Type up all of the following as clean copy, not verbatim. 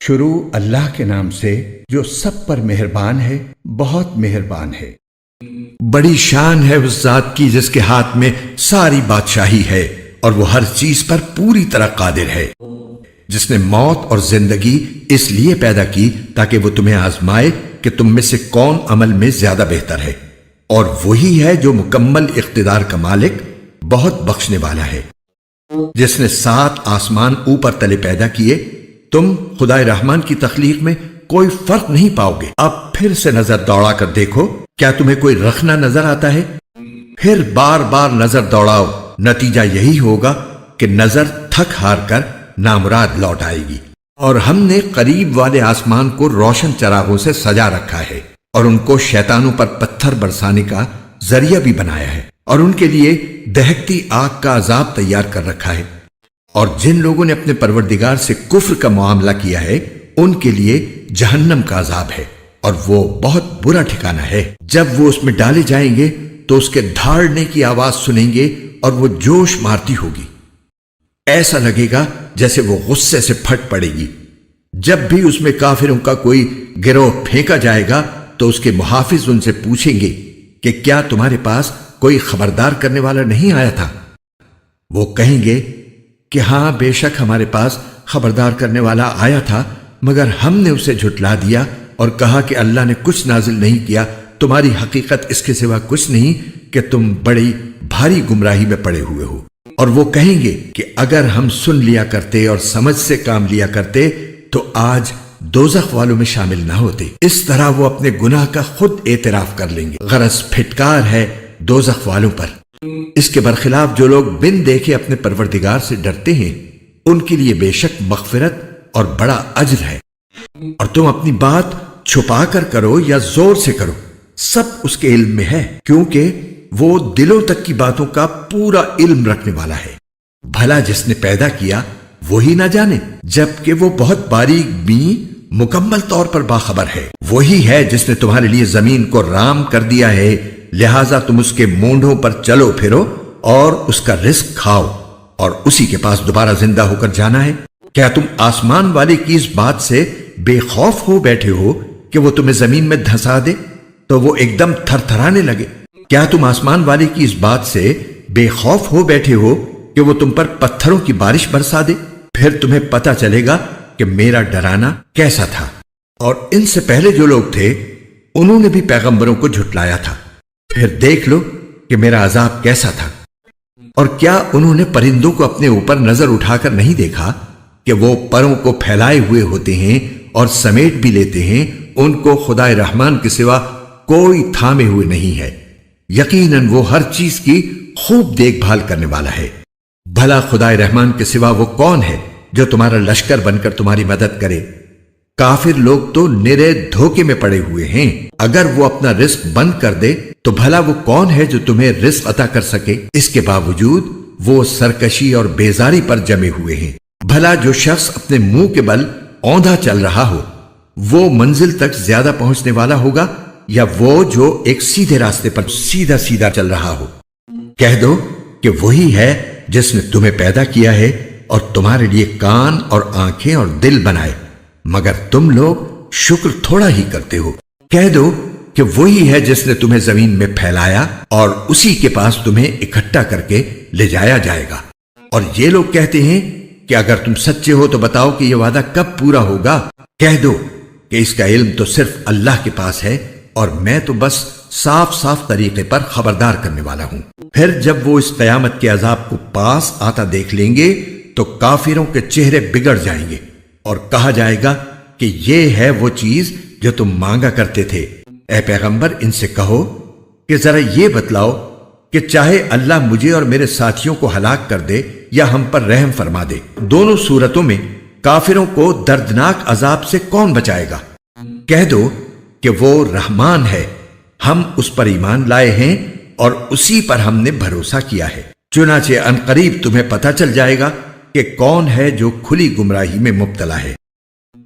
شروع اللہ کے نام سے جو سب پر مہربان ہے، بہت مہربان ہے۔ بڑی شان ہے اس ذات کی جس کے ہاتھ میں ساری بادشاہی ہے اور وہ ہر چیز پر پوری طرح قادر ہے، جس نے موت اور زندگی اس لیے پیدا کی تاکہ وہ تمہیں آزمائے کہ تم میں سے کون عمل میں زیادہ بہتر ہے، اور وہی ہے جو مکمل اقتدار کا مالک، بہت بخشنے والا ہے، جس نے 7 آسمان اوپر تلے پیدا کیے۔ تم خدائے رحمان کی تخلیق میں کوئی فرق نہیں پاؤ گے۔ اب پھر سے نظر دوڑا کر دیکھو، کیا تمہیں کوئی رخنہ نظر آتا ہے؟ پھر بار بار نظر دوڑاؤ، نتیجہ یہی ہوگا کہ نظر تھک ہار کر نامراد لوٹ آئے گی۔ اور ہم نے قریب والے آسمان کو روشن چراغوں سے سجا رکھا ہے، اور ان کو شیطانوں پر پتھر برسانے کا ذریعہ بھی بنایا ہے، اور ان کے لیے دہکتی آگ کا عذاب تیار کر رکھا ہے۔ اور جن لوگوں نے اپنے پروردگار سے کفر کا معاملہ کیا ہے، ان کے لیے جہنم کا عذاب ہے، اور وہ بہت برا ٹھکانہ ہے۔ جب وہ اس میں ڈالے جائیں گے تو اس کے دھاڑنے کی آواز سنیں گے اور وہ جوش مارتی ہوگی، ایسا لگے گا جیسے وہ غصے سے پھٹ پڑے گی۔ جب بھی اس میں کافروں کا کوئی گروہ پھینکا جائے گا تو اس کے محافظ ان سے پوچھیں گے کہ کیا تمہارے پاس کوئی خبردار کرنے والا نہیں آیا تھا؟ وہ کہیں گے کہ ہاں، بے شک ہمارے پاس خبردار کرنے والا آیا تھا، مگر ہم نے اسے جھٹلا دیا اور کہا کہ اللہ نے کچھ نازل نہیں کیا، تمہاری حقیقت اس کے سوا کچھ نہیں کہ تم بڑی بھاری گمراہی میں پڑے ہوئے ہو۔ اور وہ کہیں گے کہ اگر ہم سن لیا کرتے اور سمجھ سے کام لیا کرتے تو آج دوزخ والوں میں شامل نہ ہوتے۔ اس طرح وہ اپنے گناہ کا خود اعتراف کر لیں گے۔ غرض پھٹکار ہے دوزخ والوں پر۔ اس کے برخلاف جو لوگ بن دیکھے اپنے پروردگار سے ڈرتے ہیں، ان کے لیے بے شک مغفرت اور بڑا اجر ہے۔ اور تم اپنی بات چھپا کر کرو یا زور سے کرو، سب اس کے علم میں ہے، کیونکہ وہ دلوں تک کی باتوں کا پورا علم رکھنے والا ہے۔ بھلا جس نے پیدا کیا وہی نہ جانے، جبکہ وہ بہت باریک بین مکمل طور پر باخبر ہے۔ وہی ہے جس نے تمہارے لیے زمین کو رام کر دیا ہے، لہذا تم اس کے مونڈوں پر چلو پھرو اور اس کا رزق کھاؤ، اور اسی کے پاس دوبارہ زندہ ہو کر جانا ہے۔ کیا تم آسمان والے کی اس بات سے بے خوف ہو بیٹھے ہو کہ وہ تمہیں زمین میں دھسا دے تو وہ ایک دم تھر تھرانے لگے؟ کیا تم آسمان والے کی اس بات سے بے خوف ہو بیٹھے ہو کہ وہ تم پر پتھروں کی بارش برسا دے؟ پھر تمہیں پتہ چلے گا کہ میرا ڈرانا کیسا تھا۔ اور ان سے پہلے جو لوگ تھے انہوں نے بھی پیغمبروں کو جھٹلایا تھا، پھر دیکھ لو کہ میرا عذاب کیسا تھا۔ اور کیا انہوں نے پرندوں کو اپنے اوپر نظر اٹھا کر نہیں دیکھا کہ وہ پروں کو پھیلائے ہوئے ہوتے ہیں اور سمیٹ بھی لیتے ہیں، ان کو خدائے رحمان کے سوا کوئی تھامے ہوئے نہیں ہے، یقیناً وہ ہر چیز کی خوب دیکھ بھال کرنے والا ہے۔ بھلا خدائے رحمان کے سوا وہ کون ہے جو تمہارا لشکر بن کر تمہاری مدد کرے؟ کافر لوگ تو نرے دھوکے میں پڑے ہوئے ہیں۔ اگر وہ اپنا رزق بند کر دے تو بھلا وہ کون ہے جو تمہیں رزق عطا کر سکے؟ اس کے باوجود وہ سرکشی اور بیزاری پر جمے ہوئے ہیں۔ بھلا جو شخص اپنے منہ کے بل اوندھا چل رہا ہو وہ منزل تک زیادہ پہنچنے والا ہوگا، یا وہ جو ایک سیدھے راستے پر سیدھا سیدھا چل رہا ہو؟ کہہ دو کہ وہی ہے جس نے تمہیں پیدا کیا ہے اور تمہارے لیے کان اور آنکھیں اور دل بنائے، مگر تم لوگ شکر تھوڑا ہی کرتے ہو۔ کہہ دو کہ وہی ہے جس نے تمہیں زمین میں پھیلایا اور اسی کے پاس تمہیں اکٹھا کر کے لے جایا جائے گا۔ اور یہ لوگ کہتے ہیں کہ اگر تم سچے ہو تو بتاؤ کہ یہ وعدہ کب پورا ہوگا۔ کہہ دو کہ اس کا علم تو صرف اللہ کے پاس ہے، اور میں تو بس صاف صاف طریقے پر خبردار کرنے والا ہوں۔ پھر جب وہ اس قیامت کے عذاب کو پاس آتا دیکھ لیں گے تو کافروں کے چہرے بگڑ جائیں گے، اور کہا جائے گا کہ یہ ہے وہ چیز جو تم مانگا کرتے تھے۔ اے پیغمبر، ان سے کہو کہ ذرا یہ بتلاؤ کہ چاہے اللہ مجھے اور میرے ساتھیوں کو ہلاک کر دے یا ہم پر رحم فرما دے، دونوں صورتوں میں کافروں کو دردناک عذاب سے کون بچائے گا؟ کہہ دو کہ وہ رحمان ہے، ہم اس پر ایمان لائے ہیں اور اسی پر ہم نے بھروسہ کیا ہے، چنانچہ عنقریب تمہیں پتہ چل جائے گا کہ کون ہے جو کھلی گمراہی میں مبتلا ہے۔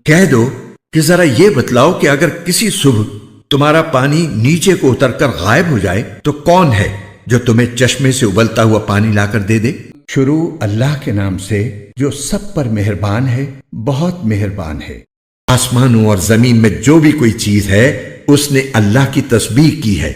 کہہ دو کہ ذرا یہ بتلاؤ کہ اگر کسی صبح تمہارا پانی نیچے کو اتر کر غائب ہو جائے تو کون ہے جو تمہیں چشمے سے ابلتا ہوا پانی لا کر دے دے؟ شروع اللہ کے نام سے جو سب پر مہربان ہے، بہت مہربان ہے۔ آسمانوں اور زمین میں جو بھی کوئی چیز ہے اس نے اللہ کی تسبیح کی ہے،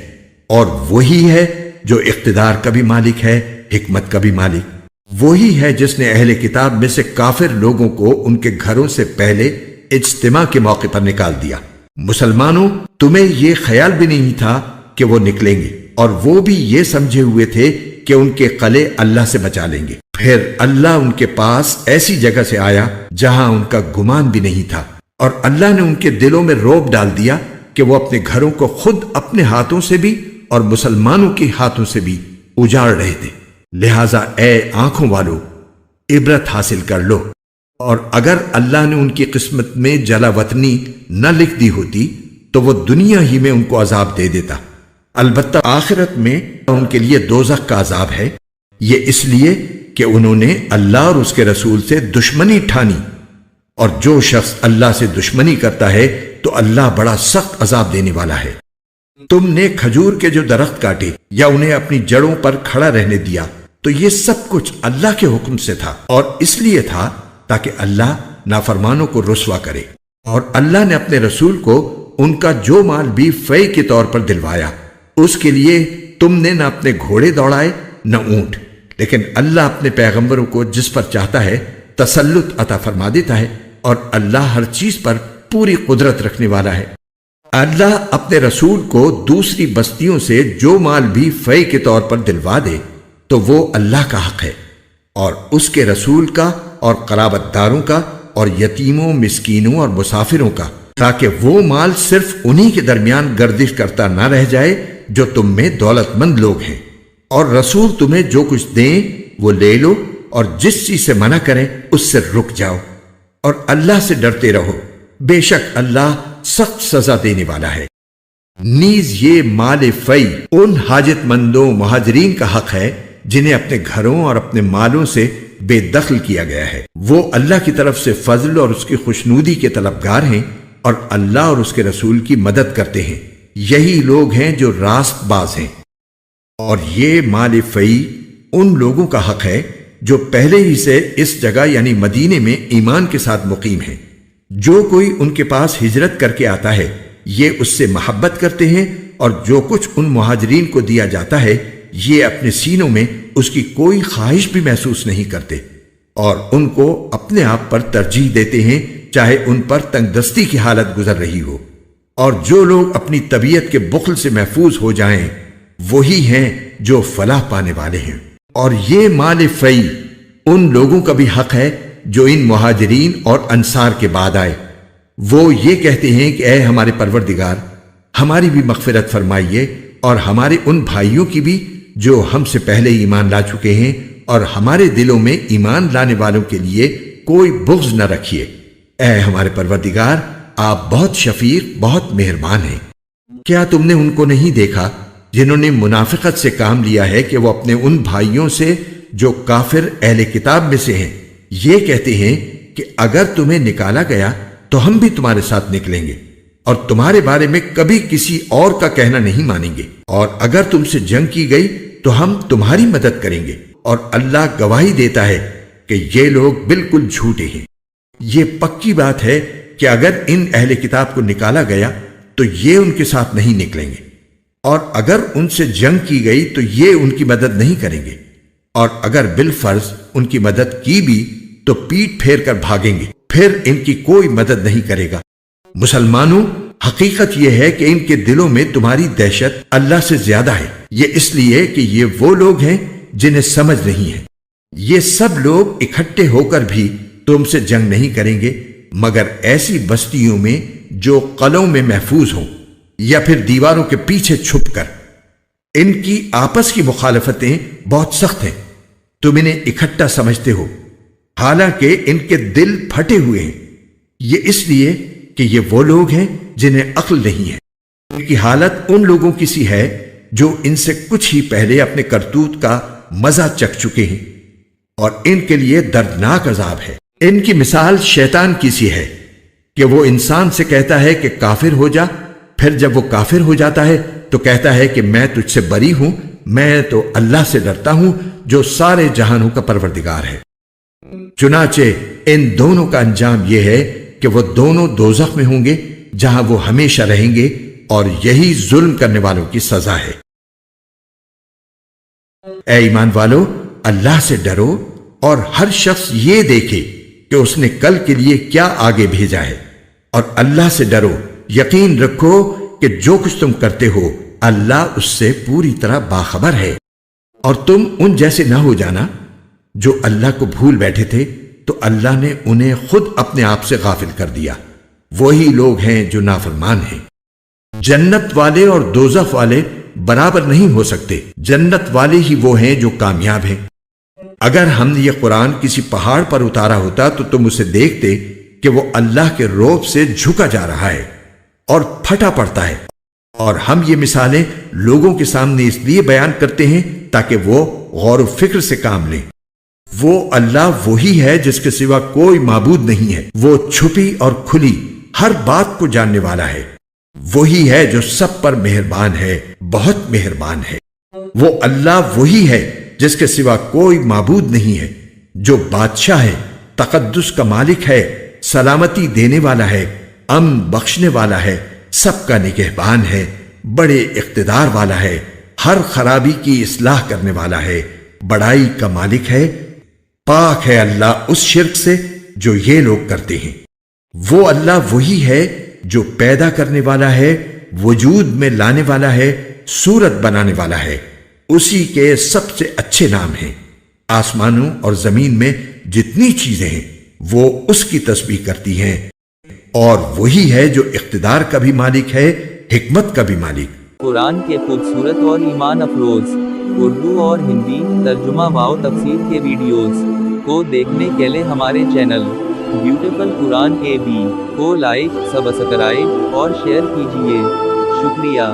اور وہی ہے جو اقتدار کا بھی مالک ہے، حکمت کا بھی مالک۔ وہی ہے جس نے اہل کتاب میں سے کافر لوگوں کو ان کے گھروں سے پہلے اجتماع کے موقع پر نکال دیا۔ مسلمانوں، تمہیں یہ خیال بھی نہیں تھا کہ وہ نکلیں گے، اور وہ بھی یہ سمجھے ہوئے تھے کہ ان کے قلعے اللہ سے بچا لیں گے۔ پھر اللہ ان کے پاس ایسی جگہ سے آیا جہاں ان کا گمان بھی نہیں تھا، اور اللہ نے ان کے دلوں میں رعب ڈال دیا کہ وہ اپنے گھروں کو خود اپنے ہاتھوں سے بھی اور مسلمانوں کے ہاتھوں سے بھی اجاڑ رہے تھے۔ لہذا اے آنکھوں والو، عبرت حاصل کر لو، اور اگر اللہ نے ان کی قسمت میں جلا وطنی نہ لکھ دی ہوتی تو وہ دنیا ہی میں ان کو عذاب دے دیتا۔ البتہ آخرت میں ان کے لیے دوزخ کا عذاب ہے، یہ اس لیے کہ انہوں نے اللہ اور اس کے رسول سے دشمنی ٹھانی، اور جو شخص اللہ سے دشمنی کرتا ہے تو اللہ بڑا سخت عذاب دینے والا ہے۔ تم نے کھجور کے جو درخت کاٹے یا انہیں اپنی جڑوں پر کھڑا رہنے دیا تو یہ سب کچھ اللہ کے حکم سے تھا، اور اس لیے تھا تاکہ اللہ نافرمانوں کو رسوا کرے۔ اور اللہ نے اپنے رسول کو ان کا جو مال بھی فے کے طور پر دلوایا، اس کے لیے تم نے نہ اپنے گھوڑے دوڑائے نہ اونٹ، لیکن اللہ اپنے پیغمبروں کو جس پر چاہتا ہے تسلط عطا فرما دیتا ہے، اور اللہ ہر چیز پر پوری قدرت رکھنے والا ہے۔ اللہ اپنے رسول کو دوسری بستیوں سے جو مال بھی فے کے طور پر دلوا دے تو وہ اللہ کا حق ہے، اور اس کے رسول کا اور قرابت داروں کا اور یتیموں، مسکینوں اور مسافروں کا، تاکہ وہ مال صرف انہی کے درمیان گردش کرتا نہ رہ جائے جو تم میں دولت مند لوگ ہیں۔ اور رسول تمہیں جو کچھ دیں وہ لے لو، اور جس چیز سے منع کریں اس سے رک جاؤ، اور اللہ سے ڈرتے رہو، بے شک اللہ سخت سزا دینے والا ہے۔ نیز یہ مال فی ان حاجت مندوں مہاجرین کا حق ہے جنہیں اپنے گھروں اور اپنے مالوں سے بے دخل کیا گیا ہے۔ وہ اللہ کی طرف سے فضل اور اس کی خوشنودی کے طلبگار ہیں، اور اللہ اور اس کے رسول کی مدد کرتے ہیں، یہی لوگ ہیں جو راست باز ہیں۔ اور یہ مال فی ان لوگوں کا حق ہے جو پہلے ہی سے اس جگہ یعنی مدینے میں ایمان کے ساتھ مقیم ہیں۔ جو کوئی ان کے پاس ہجرت کر کے آتا ہے یہ اس سے محبت کرتے ہیں، اور جو کچھ ان مہاجرین کو دیا جاتا ہے یہ اپنے سینوں میں اس کی کوئی خواہش بھی محسوس نہیں کرتے، اور ان کو اپنے آپ پر ترجیح دیتے ہیں چاہے ان پر تنگ دستی کی حالت گزر رہی ہو۔ اور جو لوگ اپنی طبیعت کے بخل سے محفوظ ہو جائیں وہی ہیں جو فلاح پانے والے ہیں۔ اور یہ مال فی ان لوگوں کا بھی حق ہے جو ان مہاجرین اور انصار کے بعد آئے۔ وہ یہ کہتے ہیں کہ اے ہمارے پروردگار، ہماری بھی مغفرت فرمائیے، اور ہمارے ان بھائیوں کی بھی جو ہم سے پہلے ایمان لا چکے ہیں، اور ہمارے دلوں میں ایمان لانے والوں کے لیے کوئی بغض نہ رکھیے۔ اے ہمارے پروردگار، آپ بہت شفیق، بہت مہربان ہیں۔ کیا تم نے ان کو نہیں دیکھا جنہوں نے منافقت سے کام لیا ہے کہ وہ اپنے ان بھائیوں سے جو کافر اہل کتاب میں سے ہیں یہ کہتے ہیں کہ اگر تمہیں نکالا گیا تو ہم بھی تمہارے ساتھ نکلیں گے، اور تمہارے بارے میں کبھی کسی اور کا کہنا نہیں مانیں گے، اور اگر تم سے جنگ کی گئی تو ہم تمہاری مدد کریں گے، اور اللہ گواہی دیتا ہے کہ یہ لوگ بالکل جھوٹے ہیں۔ یہ پکی بات ہے کہ اگر ان اہل کتاب کو نکالا گیا تو یہ ان کے ساتھ نہیں نکلیں گے، اور اگر ان سے جنگ کی گئی تو یہ ان کی مدد نہیں کریں گے، اور اگر بالفرض ان کی مدد کی بھی تو پیٹ پھیر کر بھاگیں گے، پھر ان کی کوئی مدد نہیں کرے گا۔ مسلمانوں، حقیقت یہ ہے کہ ان کے دلوں میں تمہاری دہشت اللہ سے زیادہ ہے، یہ اس لیے کہ یہ وہ لوگ ہیں جنہیں سمجھ نہیں ہے۔ یہ سب لوگ اکٹھے ہو کر بھی تم سے جنگ نہیں کریں گے مگر ایسی بستیوں میں جو قلعوں میں محفوظ ہوں یا پھر دیواروں کے پیچھے چھپ کر۔ ان کی آپس کی مخالفتیں بہت سخت ہیں، تم انہیں اکٹھا سمجھتے ہو، حالانکہ ان کے دل پھٹے ہوئے ہیں، یہ اس لیے کہ یہ وہ لوگ ہیں جنہیں عقل نہیں ہے۔ ان کی حالت ان لوگوں کی سی ہے جو ان سے کچھ ہی پہلے اپنے کرتوت کا مزہ چکھ چکے ہیں، اور ان کے لیے دردناک عذاب ہے۔ ان کی مثال شیطان کی سی ہے کہ وہ انسان سے کہتا ہے کہ کافر ہو جا، پھر جب وہ کافر ہو جاتا ہے تو کہتا ہے کہ میں تجھ سے بری ہوں، میں تو اللہ سے ڈرتا ہوں جو سارے جہانوں کا پروردگار ہے۔ چنانچہ ان دونوں کا انجام یہ ہے کہ وہ دونوں دوزخ میں ہوں گے جہاں وہ ہمیشہ رہیں گے، اور یہی ظلم کرنے والوں کی سزا ہے۔ اے ایمان والو، اللہ سے ڈرو اور ہر شخص یہ دیکھے کہ اس نے کل کے لیے کیا آگے بھیجا ہے، اور اللہ سے ڈرو، یقین رکھو کہ جو کچھ تم کرتے ہو اللہ اس سے پوری طرح باخبر ہے۔ اور تم ان جیسے نہ ہو جانا جو اللہ کو بھول بیٹھے تھے تو اللہ نے انہیں خود اپنے آپ سے غافل کر دیا۔ وہی لوگ ہیں جو نافرمان ہیں۔ جنت والے اور دوزخ والے برابر نہیں ہو سکتے، جنت والے ہی وہ ہیں جو کامیاب ہیں۔ اگر ہم نے یہ قرآن کسی پہاڑ پر اتارا ہوتا تو تم اسے دیکھتے کہ وہ اللہ کے روب سے جھکا جا رہا ہے اور پھٹا پڑتا ہے، اور ہم یہ مثالیں لوگوں کے سامنے اس لیے بیان کرتے ہیں تاکہ وہ غور و فکر سے کام لیں۔ وہ اللہ وہی ہے جس کے سوا کوئی معبود نہیں ہے، وہ چھپی اور کھلی ہر بات کو جاننے والا ہے، وہی ہے جو سب پر مہربان ہے، بہت مہربان ہے۔ وہ اللہ وہی ہے جس کے سوا کوئی معبود نہیں ہے، جو بادشاہ ہے، تقدس کا مالک ہے، سلامتی دینے والا ہے، امن بخشنے والا ہے، سب کا نگہبان ہے، بڑے اقتدار والا ہے، ہر خرابی کی اصلاح کرنے والا ہے، بڑائی کا مالک ہے۔ پاک ہے اللہ اس شرک سے جو یہ لوگ کرتے ہیں۔ وہ اللہ وہی ہے جو پیدا کرنے والا ہے، وجود میں لانے والا ہے، صورت بنانے والا ہے، اسی کے سب سے اچھے نام ہیں۔ آسمانوں اور زمین میں جتنی چیزیں ہیں وہ اس کی تسبیح کرتی ہیں، اور وہی ہے جو اقتدار کا بھی مالک ہے، حکمت کا بھی مالک۔ قرآن کے خوبصورت اور ایمان افروز اردو اور ہندی ترجمہ و تفسیر کے ویڈیوز کو دیکھنے کے لیے ہمارے چینل بیوٹیفل قرآن AB کو لائک، سبسکرائب اور شیئر کیجیے۔ شکریہ۔